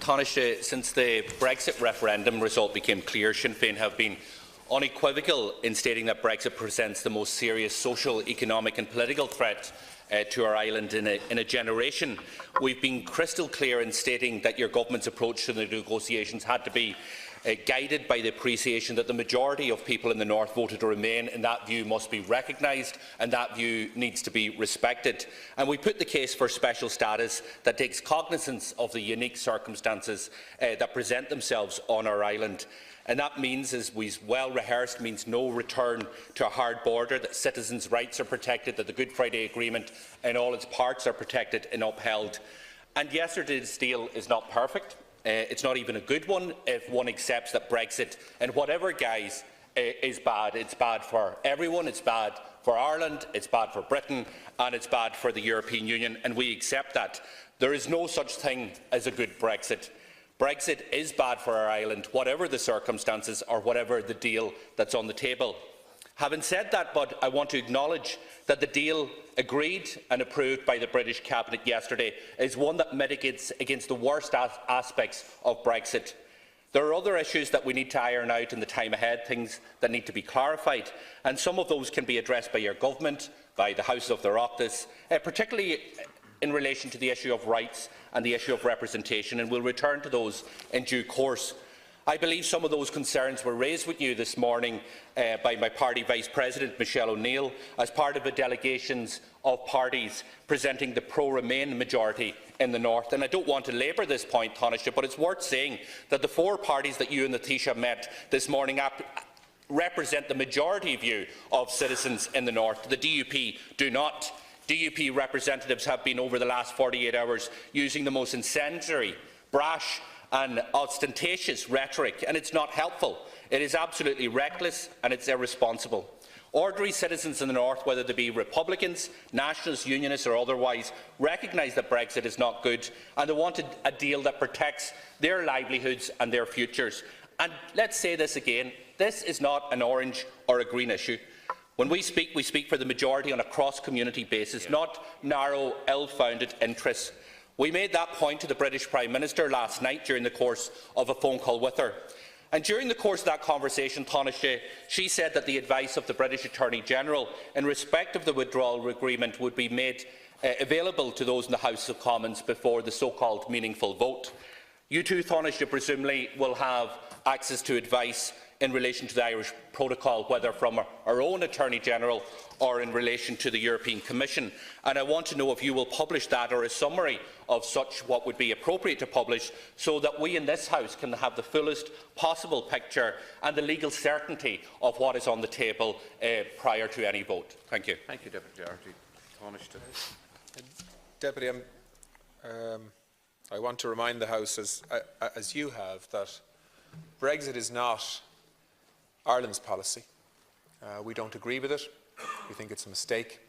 Taoiseach, since the Brexit referendum result became clear, Sinn Féin have been unequivocal in stating that Brexit presents the most serious social, economic and political threat to our island in a generation. We've been crystal clear in stating that your government's approach to the negotiations had to be guided by the appreciation that the majority of people in the North voted to remain, and that view must be recognised and that view needs to be respected. And we put the case for special status that takes cognizance of the unique circumstances that present themselves on our island. And that means, as we've well rehearsed, means no return to a hard border, that citizens' rights are protected, that the Good Friday Agreement and all its parts are protected and upheld. And yesterday's deal is not perfect. It's not even a good one if one accepts that Brexit, in whatever guise, is bad. It's bad for everyone. It's bad for Ireland. It's bad for Britain, and it's bad for the European Union. And we accept that. There is no such thing as a good Brexit. Brexit is bad for our island, whatever the circumstances or whatever the deal that's on the table. Having said that, but I want to acknowledge that the deal agreed and approved by the British Cabinet yesterday is one that mitigates against the worst aspects of Brexit. There are other issues that we need to iron out in the time ahead, things that need to be clarified, and some of those can be addressed by your government, by the House of Oireachtas, particularly in relation to the issue of rights and the issue of representation, and we'll return to those in due course. I believe some of those concerns were raised with you this morning by my party Vice President Michelle O'Neill as part of the delegations of parties presenting the pro-Remain majority in the North. And I don't want to labour this point, Taoiseach, but it's worth saying that the four parties that you and the Taoiseach met this morning represent the majority view of citizens in the North. The DUP do not. DUP representatives have been, over the last 48 hours, using the most incendiary, brash and ostentatious rhetoric, and it's not helpful. It is absolutely reckless and it's irresponsible. Ordinary citizens in the North, whether they be Republicans, Nationalists, Unionists or otherwise, recognise that Brexit is not good and they want a deal that protects their livelihoods and their futures. And let's say this again, this is not an orange or a green issue. When we speak for the majority on a cross-community basis, not narrow, ill-founded interests. We made that point to the British Prime Minister last night during the course of a phone call with her. And during the course of that conversation, Taoiseach, she said that the advice of the British Attorney-General in respect of the withdrawal agreement would be made available to those in the House of Commons before the so-called meaningful vote. You too, Taoiseach, presumably will have access to advice in relation to the Irish protocol, whether from our own Attorney-General or in relation to the European Commission. And I want to know if you will publish that or a summary of such what would be appropriate to publish, so that we in this House can have the fullest possible picture and the legal certainty of what is on the table prior to any vote. Thank you. Thank you, Deputy Doherty. Deputy, I want to remind the House, as you have, that Brexit is not Ireland's policy. We don't agree with it. We think it's a mistake.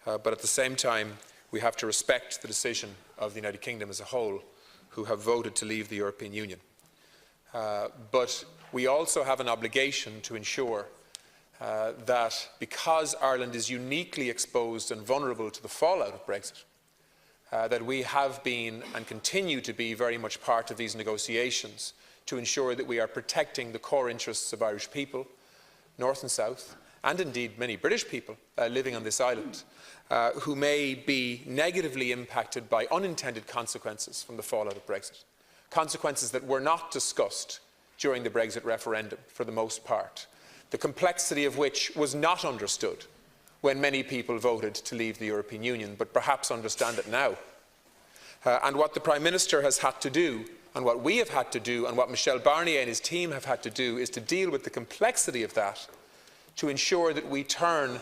But at the same time, we have to respect the decision of the United Kingdom as a whole, who have voted to leave the European Union. But we also have an obligation to ensure that because Ireland is uniquely exposed and vulnerable to the fallout of Brexit, that we have been and continue to be very much part of these negotiations to ensure that we are protecting the core interests of Irish people, North and South, and indeed many British people living on this island, who may be negatively impacted by unintended consequences from the fallout of Brexit. Consequences that were not discussed during the Brexit referendum, for the most part, the complexity of which was not understood when many people voted to leave the European Union, but perhaps understand it now. And what the Prime Minister has had to do, and what we have had to do, and what Michel Barnier and his team have had to do, is to deal with the complexity of that, to ensure that we turn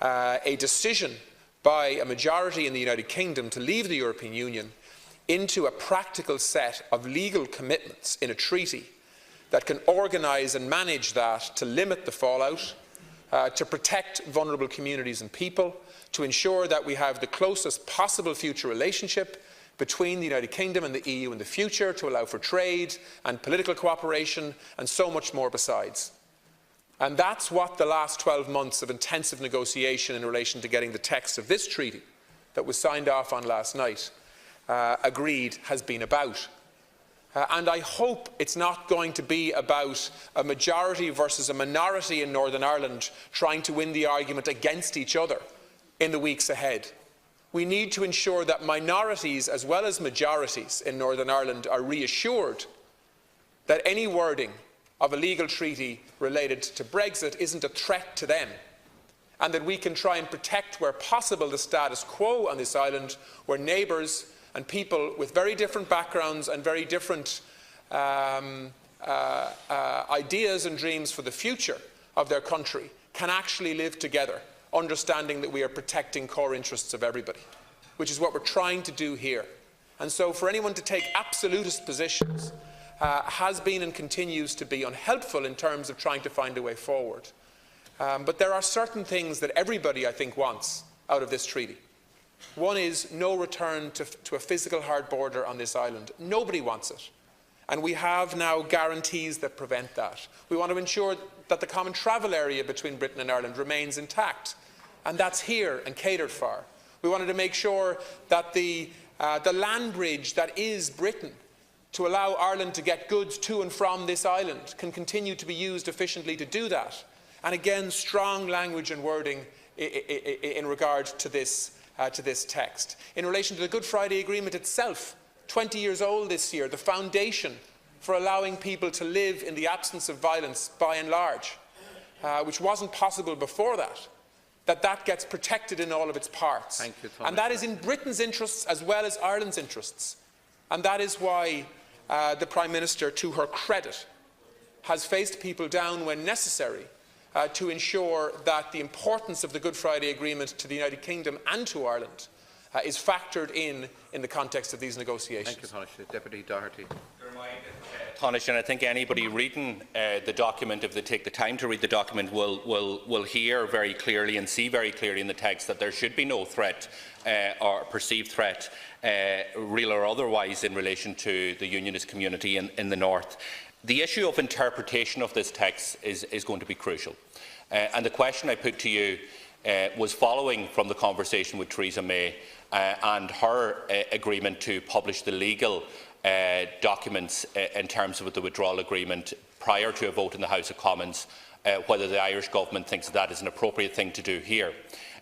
a decision by a majority in the United Kingdom to leave the European Union into a practical set of legal commitments in a treaty that can organise and manage that to limit the fallout, to protect vulnerable communities and people, to ensure that we have the closest possible future relationship between the United Kingdom and the EU in the future, to allow for trade and political cooperation and so much more besides. And that's what the last 12 months of intensive negotiation in relation to getting the text of this treaty that was signed off on last night agreed has been about. And I hope it's not going to be about a majority versus a minority in Northern Ireland trying to win the argument against each other in the weeks ahead. We need to ensure that minorities as well as majorities in Northern Ireland are reassured that any wording of a legal treaty related to Brexit isn't a threat to them, and that we can try and protect, where possible, the status quo on this island, where neighbours and people with very different backgrounds and very different ideas and dreams for the future of their country can actually live together, understanding that we are protecting core interests of everybody, which is what we're trying to do here. And so for anyone to take absolutist positions has been and continues to be unhelpful in terms of trying to find a way forward. But there are certain things that everybody, I think, wants out of this treaty. One is no return to a physical hard border on this island. Nobody wants it. And we have now guarantees that prevent that. We want to ensure that the common travel area between Britain and Ireland remains intact. And that's here and catered for. We wanted to make sure that the land bridge that is Britain to allow Ireland to get goods to and from this island can continue to be used efficiently to do that. And again, strong language and wording in regard to this text. In relation to the Good Friday Agreement itself, 20 years old this year, the foundation for allowing people to live in the absence of violence by and large, which wasn't possible before that gets protected in all of its parts. Thank you, and that is in Britain's interests as well as Ireland's interests. And that is why the Prime Minister, to her credit, has faced people down when necessary to ensure that the importance of the Good Friday Agreement to the United Kingdom and to Ireland is factored in the context of these negotiations. Thank you, Taoiseach. Deputy Doherty. Taoiseach, and I think anybody reading the document, if they take the time to read the document, will hear very clearly and see very clearly in the text that there should be no threat or perceived threat, real or otherwise, in relation to the Unionist community in the North. The issue of interpretation of this text is going to be crucial. And the question I put to you was following from the conversation with Theresa May and her agreement to publish the legal documents in terms of the withdrawal agreement prior to a vote in the House of Commons, whether the Irish Government thinks that is an appropriate thing to do here.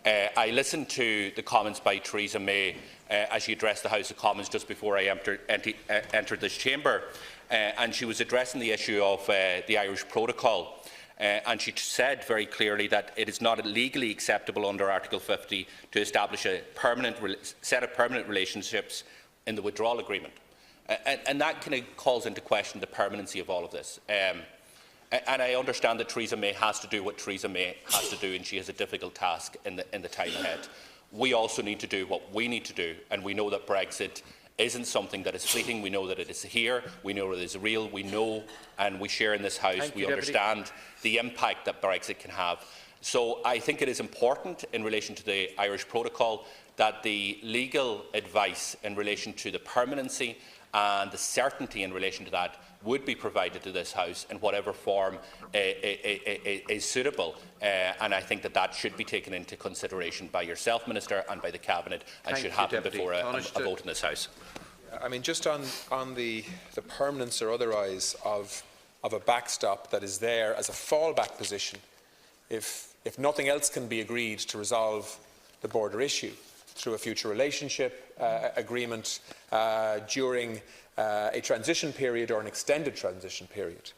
I listened to the comments by Theresa May as she addressed the House of Commons just before I entered this chamber, and she was addressing the issue of the Irish Protocol. And she said very clearly that it is not legally acceptable under Article 50 to establish a set of permanent relationships in the withdrawal agreement. And that kind of calls into question the permanency of all of this. And I understand that Theresa May has to do what Theresa May has to do, and she has a difficult task in the time ahead. We also need to do what we need to do, and we know that Brexit isn't something that is fleeting. We know that it is here. We know it is real. We know, and we share in this House, we understand the impact that Brexit can have. So I think it is important in relation to the Irish Protocol that the legal advice in relation to the permanency and the certainty in relation to that would be provided to this House in whatever form is suitable. And I think that should be taken into consideration by yourself, Minister, and by the Cabinet, and should happen before a vote in this House. I mean, just on the permanence or otherwise of a backstop that is there as a fallback position, if nothing else can be agreed to resolve the border issue through a future relationship agreement during a transition period or an extended transition period.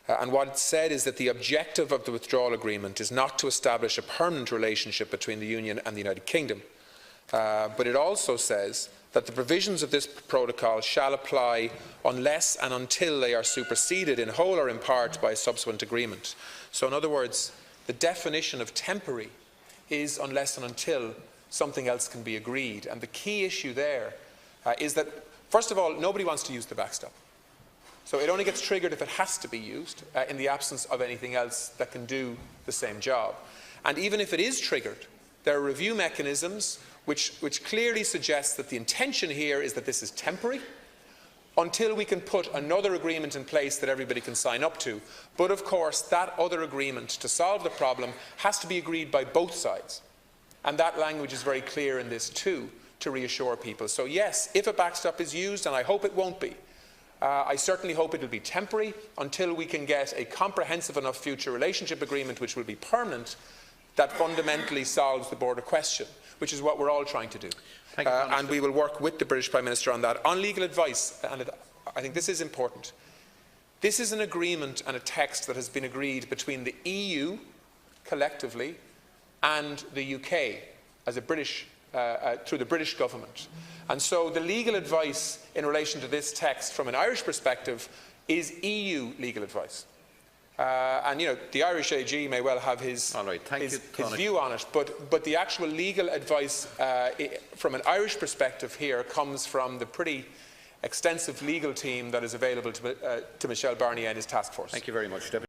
And what it said is that the objective of the withdrawal agreement is not to establish a permanent relationship between the Union and the United Kingdom, but it also says that the provisions of this protocol shall apply unless and until they are superseded in whole or in part by a subsequent agreement. So in other words, the definition of temporary is unless and until something else can be agreed. And the key issue there is that, first of all, nobody wants to use the backstop. So it only gets triggered if it has to be used in the absence of anything else that can do the same job. And even if it is triggered, there are review mechanisms which clearly suggest that the intention here is that this is temporary until we can put another agreement in place that everybody can sign up to. But of course, that other agreement to solve the problem has to be agreed by both sides. And that language is very clear in this too, to reassure people. So yes, if a backstop is used, and I hope it won't be, I certainly hope it will be temporary until we can get a comprehensive enough future relationship agreement which will be permanent, that fundamentally solves the border question, which is what we're all trying to do. And we will work with the British Prime Minister on that. On legal advice, and I think this is important, this is an agreement and a text that has been agreed between the EU collectively and the UK as a British, through the British government. And so the legal advice in relation to this text from an Irish perspective is EU legal advice. And you know, the Irish AG may well have his view on it, but the actual legal advice from an Irish perspective here comes from the pretty extensive legal team that is available to Michel Barnier and his task force. Thank you very much, Deputy.